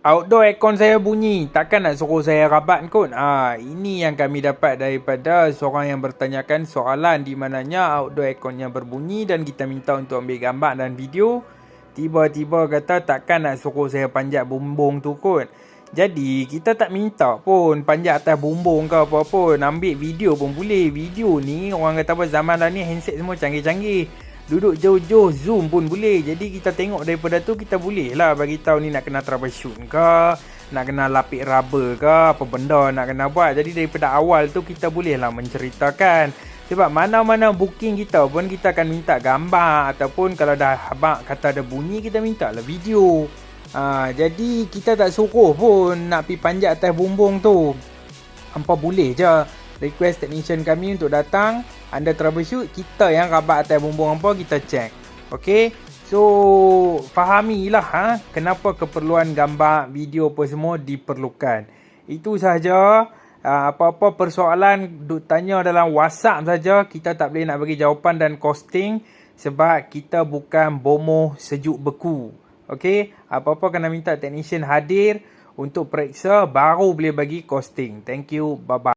Outdoor aircon saya bunyi. Takkan nak suruh saya rabat kot. Ini yang kami dapat daripada seorang yang bertanyakan soalan di mananya outdoor airconnya berbunyi dan kita minta untuk ambil gambar dan video. Tiba-tiba kata takkan nak suruh saya panjat bumbung tu kot. Jadi kita tak minta pun panjat atas bumbung ke apa pun. Ambil video pun boleh. Video ni orang kata apa, zaman dah ni handset semua canggih-canggih. Duduk jauh-jauh zoom pun boleh. Jadi kita tengok daripada tu, kita boleh lah bagi tahu ni nak kena troubleshoot ke, nak kena lapik rubber ke, apa benda nak kena buat. Jadi daripada awal tu kita boleh lah menceritakan. Sebab mana-mana booking kita pun kita akan minta gambar, ataupun kalau dah abang kata ada bunyi kita minta lah video. Jadi kita tak suruh pun nak pergi panjat atas bumbung tu. Hampa boleh je request technician kami untuk datang, anda troubleshoot, kita yang rabat atas bumbung hampa, kita check. Okay, so fahamilah kenapa keperluan gambar, video apa semua diperlukan. Itu sahaja. Apa-apa persoalan duk tanya dalam WhatsApp saja, kita tak boleh nak bagi jawapan dan costing sebab kita bukan bomoh sejuk beku. Okay, apa-apa kena minta technician hadir untuk periksa baru boleh bagi costing. Thank you, bye bye.